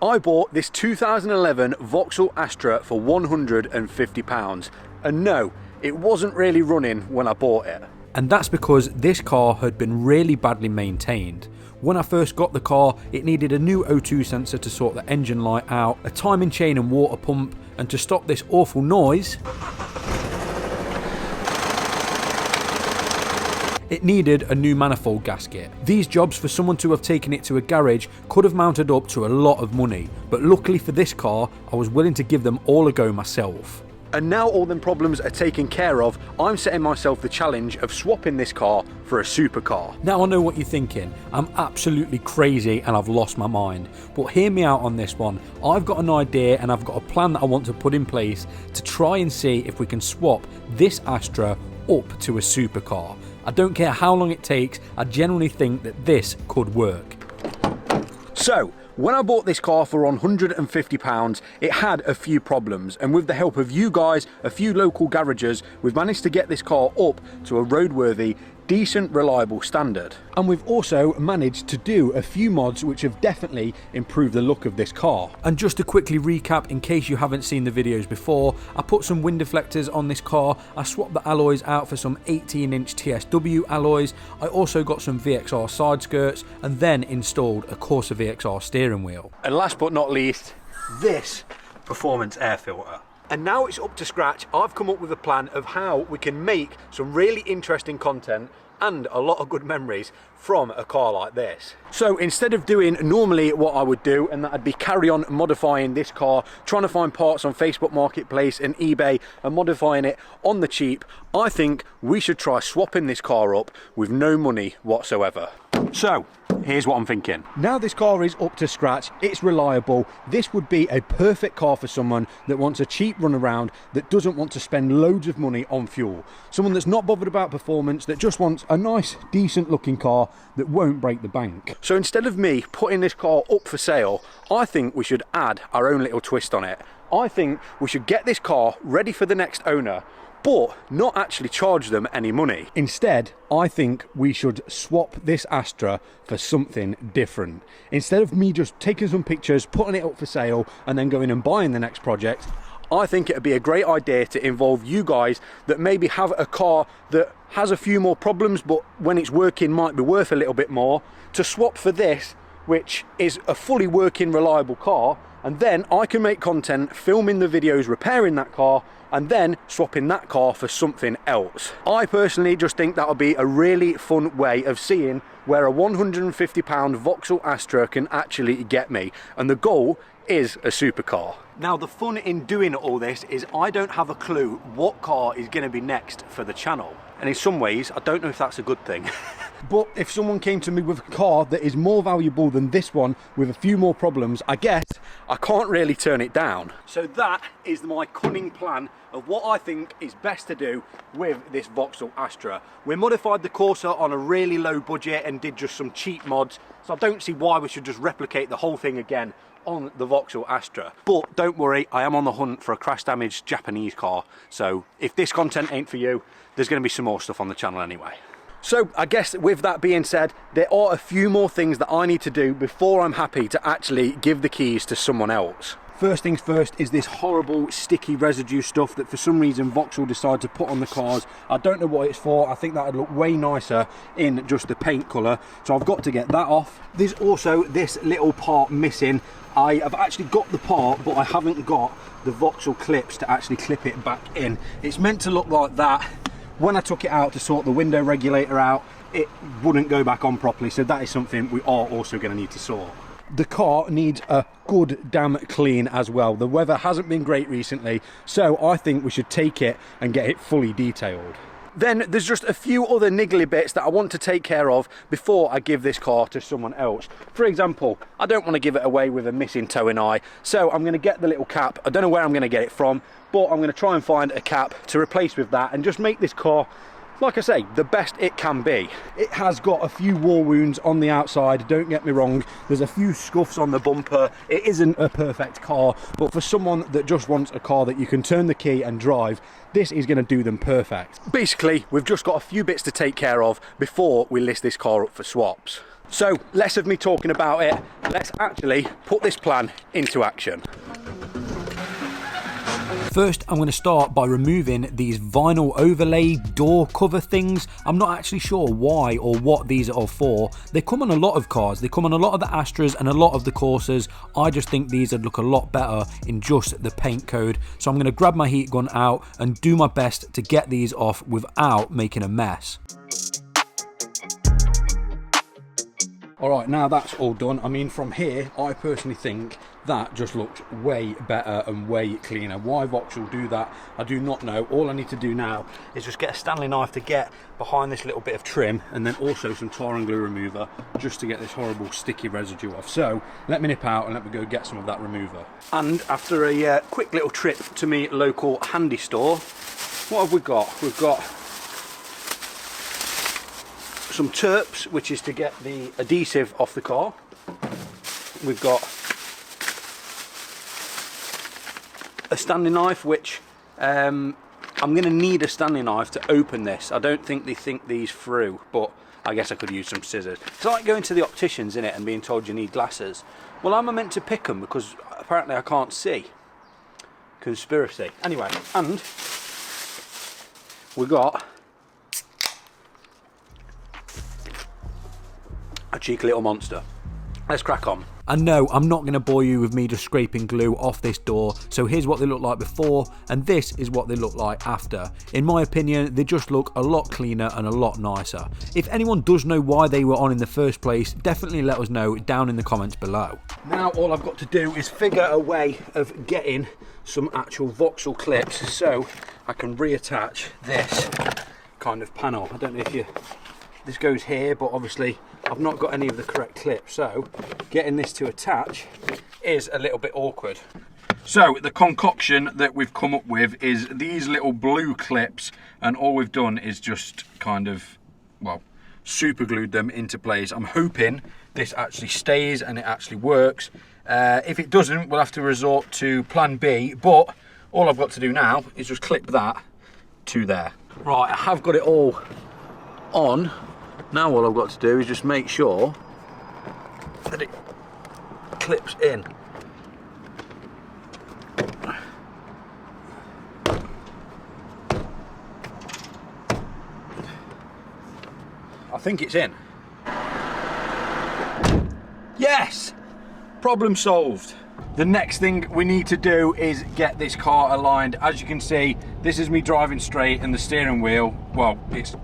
I bought this 2011 Vauxhall Astra for £150, and no, it wasn't really running when I bought it. And that's because this car had been really badly maintained. When I first got the car, it needed a new O2 sensor to sort the engine light out, a timing chain and water pump, and to stop this awful noise, it needed a new manifold gasket. These jobs, for someone to have taken it to a garage, could have mounted up to a lot of money, but luckily for this car, I was willing to give them all a go myself. And now all them problems are taken care of, I'm setting myself the challenge of swapping this car for a supercar. Now I know what you're thinking, I'm absolutely crazy and I've lost my mind, but hear me out on this one. I've got an idea and I've got a plan that I want to put in place to try and see if we can swap this Astra up to a supercar. I don't care how long it takes, I genuinely think that this could work. So, when I bought this car for £150, it had a few problems, and with the help of you guys, a few local garages, we've managed to get this car up to a roadworthy, decent, reliable standard. And we've also managed to do a few mods which have definitely improved the look of this car. And just to quickly recap, in case you haven't seen the videos before, I put some wind deflectors on this car, I swapped the alloys out for some 18-inch TSW alloys, I also got some VXR side skirts, and then installed a Corsa VXR steering wheel. And last but not least, this performance air filter. And now it's up to scratch, I've come up with a plan of how we can make some really interesting content and a lot of good memories from a car like this. So instead of doing normally what I would do, and that'd be carry on modifying this car, trying to find parts on Facebook Marketplace and eBay and modifying it on the cheap, I think we should try swapping this car up with no money whatsoever. So, here's what I'm thinking. Now this car is up to scratch, it's reliable, this would be a perfect car for someone that wants a cheap run around, that doesn't want to spend loads of money on fuel. Someone that's not bothered about performance, that just wants a nice, decent looking car that won't break the bank. So instead of me putting this car up for sale, I think we should add our own little twist on it. I think we should get this car ready for the next owner, but not actually charge them any money. Instead, I think we should swap this Astra for something different. Instead of me just taking some pictures, putting it up for sale, and then going and buying the next project, I think it'd be a great idea to involve you guys that maybe have a car that has a few more problems, but when it's working might be worth a little bit more, to swap for this, which is a fully working, reliable car, and then I can make content filming the videos repairing that car and then swapping that car for something else. I personally just think that would be a really fun way of seeing where a £150 Vauxhall Astra can actually get me, and the goal is a supercar. Now the fun in doing all this is I don't have a clue what car is going to be next for the channel, and in some ways I don't know if that's a good thing. But if someone came to me with a car that is more valuable than this one with a few more problems, I guess I can't really turn it down. So that is my cunning plan of what I think is best to do with this Vauxhall Astra. We modified the Corsa on a really low budget and did just some cheap mods, so I don't see why we should just replicate the whole thing again on the Vauxhall Astra. But don't worry, I am on the hunt for a crash damaged Japanese car, so if this content ain't for you, there's going to be some more stuff on the channel anyway. So I guess with that being said, there are a few more things that I need to do before I'm happy to actually give the keys to someone else. First things first is this horrible sticky residue stuff that for some reason Vauxhall decided to put on the cars. I don't know what it's for, I think that would look way nicer in just the paint colour, so I've got to get that off. There's also this little part missing. I have actually got the part, but I haven't got the Vauxhall clips to actually clip it back in. It's meant to look like that. When I took it out to sort the window regulator out, it wouldn't go back on properly, so that is something we are also going to need to sort. The car needs a good damn clean as well. The weather hasn't been great recently, so I think we should take it and get it fully detailed. Then there's just a few other niggly bits that I want to take care of before I give this car to someone else. For example, I don't want to give it away with a missing towing eye, so I'm going to get the little cap. I don't know where I'm going to get it from, but I'm going to try and find a cap to replace with that and just make this car, like I say, the best it can be. It has got a few war wounds on the outside, don't get me wrong. There's a few scuffs on the bumper. It isn't a perfect car, but for someone that just wants a car that you can turn the key and drive, this is going to do them perfect. Basically, we've just got a few bits to take care of before we list this car up for swaps. So less of me talking about it, let's actually put this plan into action. First, I'm going to start by removing these vinyl overlay door cover things. I'm not actually sure why or what these are for. They come on a lot of cars. They come on a lot of the Astras and a lot of the Corsas. I just think these would look a lot better in just the paint code. So I'm going to grab my heat gun out and do my best to get these off without making a mess. Alright, now that's all done. I mean, from here, I personally think that just looks way better and way cleaner. Why Vauxhall do that, I do not know. All I need to do now is just get a Stanley knife to get behind this little bit of trim, and then also some tar and glue remover just to get this horrible sticky residue off. So let me nip out and let me go get some of that remover. And after a quick little trip to me local handy store, what have we got? We've got some Terps, which is to get the adhesive off the car. We've got a Stanley knife, which I'm going to need a Stanley knife to open this. I don't think they think these through, but I guess I could use some scissors. It's like going to the opticians, innit, and being told you need glasses. Well, am I meant to pick them because apparently I can't see? Conspiracy. Anyway, and we got a cheeky little monster. Let's crack on. And no, I'm not going to bore you with me just scraping glue off this door. So here's what they look like before, and this is what they look like after. In my opinion, they just look a lot cleaner and a lot nicer. If anyone does know why they were on in the first place, definitely let us know down in the comments below. Now all I've got to do is figure a way of getting some actual Vauxhall clips so I can reattach this kind of panel. I don't know if this goes here, but obviously I've not got any of the correct clips, so getting this to attach is a little bit awkward. So the concoction that we've come up with is these little blue clips, and all we've done is just kind of, well, super glued them into place. I'm hoping this actually stays and it actually works. If it doesn't, we'll have to resort to plan B, but all I've got to do now is just clip that to there. Right, I have got it all on. Now all I've got to do is just make sure that it clips in. I think it's in. Yes! Problem solved. The next thing we need to do is get this car aligned. As you can see, this is me driving straight and the steering wheel, well, it's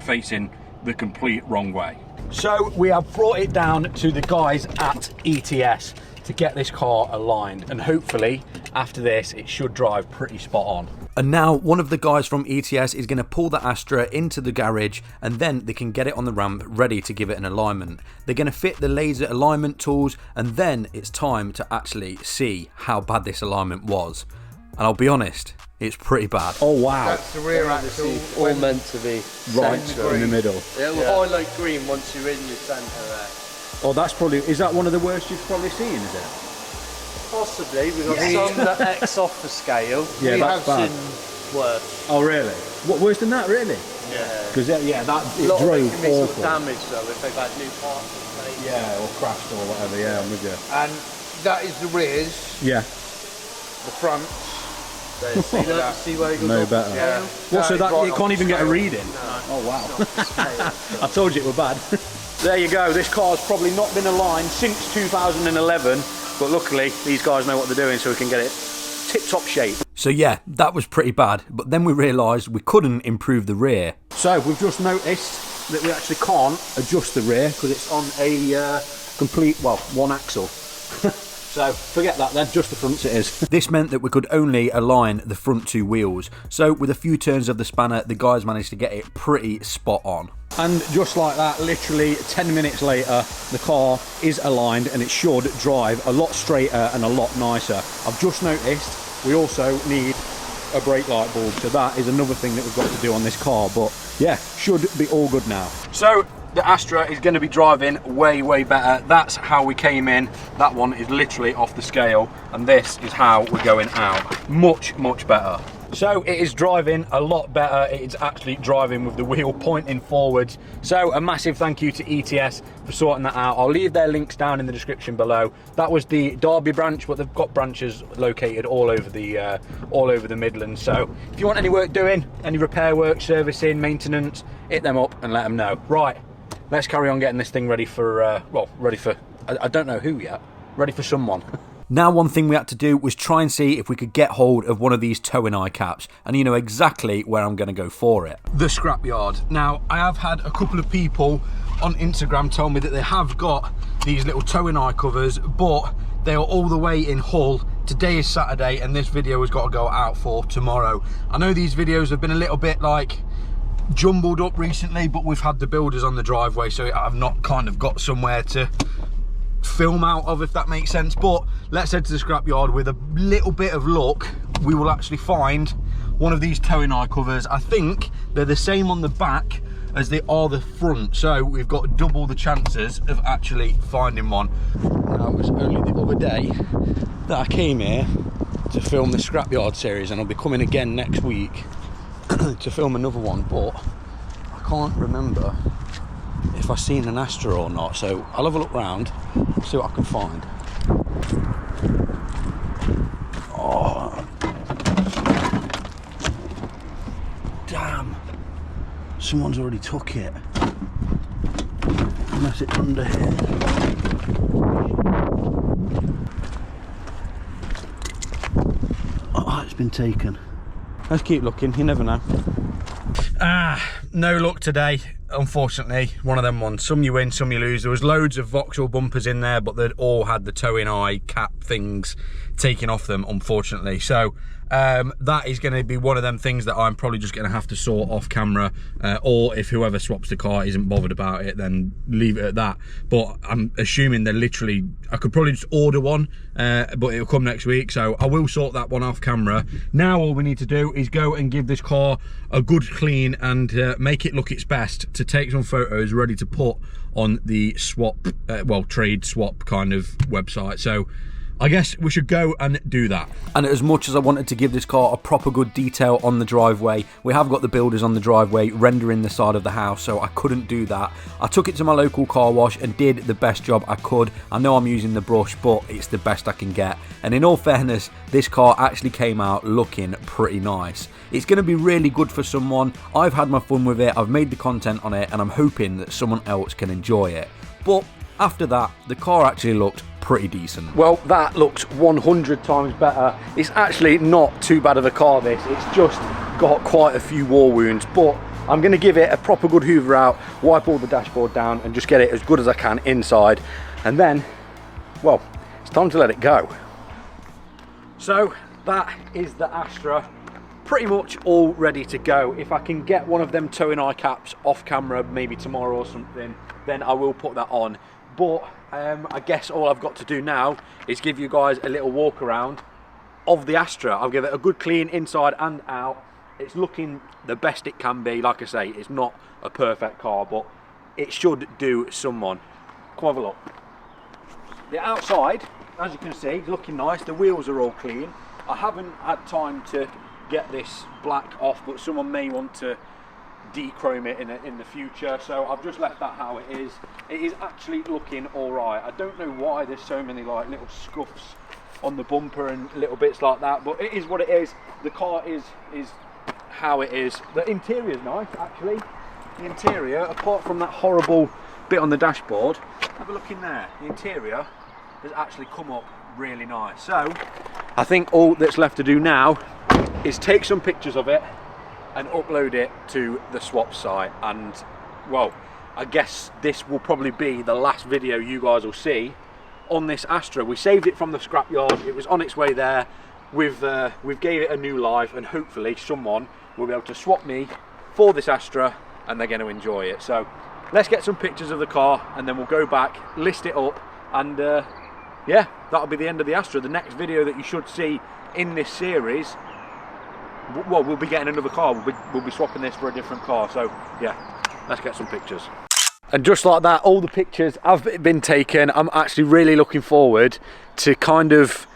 facing the complete wrong way. So we have brought it down to the guys at ETS to get this car aligned, and hopefully after this it should drive pretty spot on. And now one of the guys from ETS is going to pull the Astra into the garage, and then they can get it on the ramp ready to give it an alignment. They're going to fit the laser alignment tools, and then it's time to actually see how bad this alignment was. And I'll be honest, it's pretty bad. Oh wow. That's the rear axle, all meant to be right in the middle. It will highlight green once you're in your centre there. Oh, that's probably, is that one of the worst you've probably seen, is it? Possibly, we've got some that X off the scale. Yeah, we that's have bad. seen worse. Oh really? What, worse than that, really? Yeah. Because yeah, that it a lot drove of it can be awful. some damage though if they've had new parts in place. Yeah, or crashed or whatever. Yeah, I'm with you. And that is the rears, Yeah. the fronts. See that? See where it goes No off better. the scale? What, so That is that right you off can't the even get a scale. reading? No, Oh wow. it's not the scale. I told you it were bad. There you go. This car's probably not been aligned since 2011, but luckily these guys know what they're doing, so we can get it tip-top shape. So yeah, that was pretty bad, but then we realised we couldn't improve the rear. So we've just noticed that we actually can't adjust the rear because it's on a complete, well, one axle. So forget that then, just the fronts it is. This meant that we could only align the front two wheels. So with a few turns of the spanner, the guys managed to get it pretty spot on. And just like that, literally 10 minutes later, the car is aligned and it should drive a lot straighter and a lot nicer. I've just noticed we also need a brake light bulb, so that is another thing that we've got to do on this car, but yeah, should be all good now. So the Astra is going to be driving way better. That's how we came in. That one is literally off the scale, and this is how we're going out. Much better. So it is driving a lot better. It's actually driving with the wheel pointing forwards. So a massive thank you to ETS for sorting that out. I'll leave their links down in the description below. That was the Derby branch, but they've got branches located all over the Midlands. So if you want any work doing, any repair work, servicing, maintenance, hit them up and let them know. Right, let's carry on getting this thing ready for, ready for, I don't know who yet, ready for someone. Now, one thing we had to do was try and see if we could get hold of one of these towing eye caps, and you know exactly where I'm going to go for it. The Scrapyard. Now, I have had a couple of people on Instagram tell me that they have got these little towing eye covers, but they are all the way in Hull. Today is Saturday, and this video has got to go out for tomorrow. I know these videos have been a little bit like jumbled up recently, but we've had the builders on the driveway, so I've not kind of got somewhere to film out of, if that makes sense. But let's head to the Scrapyard. With a little bit of luck, we will actually find one of these towing eye covers. I think they're the same on the back as they are the front, so we've got double the chances of actually finding one. Now, it was only the other day that I came here to film the Scrapyard series, and I'll be coming again next week to film another one, but I can't remember if I've seen an Astra or not, so I'll have a look round, see what I can find. Oh, damn, someone's already took it, unless it's under here. Oh, it's been taken. Let's keep looking, you never know. No luck today, unfortunately. One of them ones, some you win, some you lose. There was loads of Vauxhall bumpers in there, but they'd all had the towing eye cap things taken off them, unfortunately. So that is going to be one of them things that I'm probably just going to have to sort off camera, or if whoever swaps the car isn't bothered about it, then leave it at that. But I'm assuming they're literally, I could probably just order one, but it'll come next week, so I will sort that one off camera. Now all we need to do is go and give this car a good clean and make it look its best, to take some photos ready to put on the swap, trade swap kind of website. So I guess we should go and do that. And as much as I wanted to give this car a proper good detail on the driveway, we have got the builders on the driveway rendering the side of the house, so I couldn't do that. I took it to my local car wash and did the best job I could. I know I'm using the brush, but it's the best I can get. And in all fairness, this car actually came out looking pretty nice. It's going to be really good for someone. I've had my fun with it, I've made the content on it, and I'm hoping that someone else can enjoy it. But after that, the car actually looked pretty decent. Well, that looks 100 times better. It's actually not too bad of a car, this. It's just got quite a few war wounds, but I'm going to give it a proper good hoover out, wipe all the dashboard down, and just get it as good as I can inside. And then, well, it's time to let it go. So that is the Astra, pretty much all ready to go. If I can get one of them towing eye caps off camera, maybe tomorrow or something, then I will put that on. But I guess all I've got to do now is give you guys a little walk around of the Astra. I'll give it a good clean inside and out. It's looking the best it can be. Like I say, it's not a perfect car, but it should do someone. Come have a look. The outside, as you can see, is looking nice. The wheels are all clean. I haven't had time to get this black off, but someone may want to dechrome it in the future, so I've just left that how it is. It is actually looking all right. I don't know why there's so many like little scuffs on the bumper and little bits like that, but it is what it is. The car is how it is. The interior is nice, actually. The interior, apart from that horrible bit on the dashboard, have a look in there. The interior has actually come up really nice. So I think all that's left to do now is take some pictures of it and upload it to the swap site. And well, I guess this will probably be the last video you guys will see on this Astra. We saved it from the scrapyard, it was on its way there. We've gave it a new life, and hopefully someone will be able to swap me for this Astra and they're going to enjoy it. So let's get some pictures of the car and then we'll go back, list it up, and yeah, that'll be the end of the Astra. The next video that you should see in this series, well, we'll be getting another car. We'll be swapping this for a different car. So yeah, let's get some pictures. And just like that, all the pictures have been taken. I'm actually really looking forward to kind of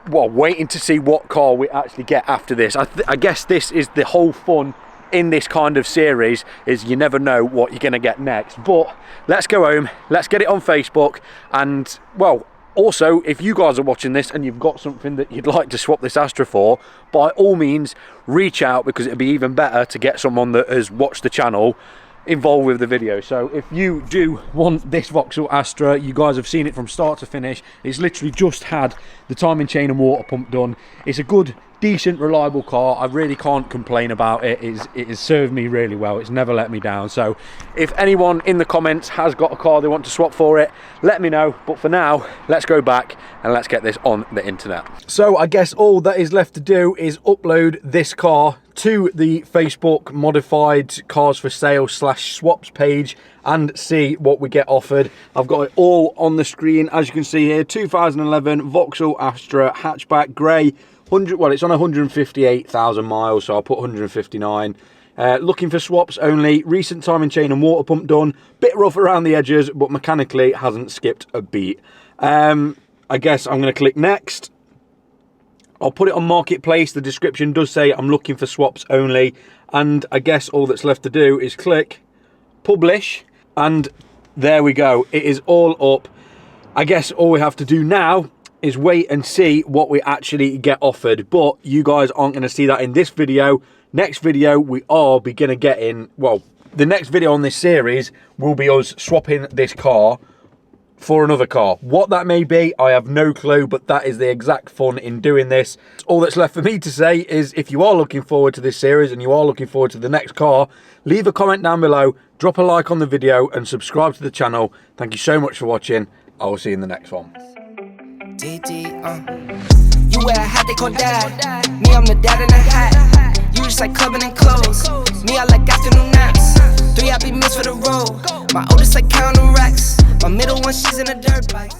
well, waiting to see what car we actually get after this. I guess this is the whole fun in this kind of series, is you never know what you're going to get next. But let's go home, let's get it on Facebook, and well, also, if you guys are watching this and you've got something that you'd like to swap this Astra for, by all means reach out, because it'd be even better to get someone that has watched the channel involved with the video. So if you do want this Vauxhall Astra, you guys have seen it from start to finish. It's literally just had the timing chain and water pump done. It's a good, decent, reliable car. I really can't complain about it. It has served me really well. It's never let me down. So if anyone in the comments has got a car they want to swap for it, let me know. But for now, let's go back and let's get this on the internet. So I guess all that is left to do is upload this car to the Facebook modified cars for sale / swaps page and see what we get offered. I've got it all on the screen, as you can see here. 2011 Vauxhall Astra hatchback grey. Well, it's on 158,000 miles, so I'll put 159. Looking for swaps only. Recent timing chain and water pump done. Bit rough around the edges, but mechanically hasn't skipped a beat. I guess I'm going to click next. I'll put it on Marketplace. The description does say I'm looking for swaps only. And I guess all that's left to do is click publish. And there we go. It is all up. I guess all we have to do now is wait and see what we actually get offered. But you guys aren't going to see that in this video. Next video, we are going to get in, well, the next video on this series will be us swapping this car for another car. What that may be, I have no clue, but that is the exact fun in doing this. All that's left for me to say is, if you are looking forward to this series and you are looking forward to the next car, leave a comment down below, drop a like on the video and subscribe to the channel. Thank you so much for watching. I will see you in the next one. You wear a hat they call dad. Me, I'm the dad in the hat. You just like clubbing and clothes. Me, I like afternoon naps. 3 happy meals for the road. My oldest like counting racks. My middle one, she's in a dirt bike.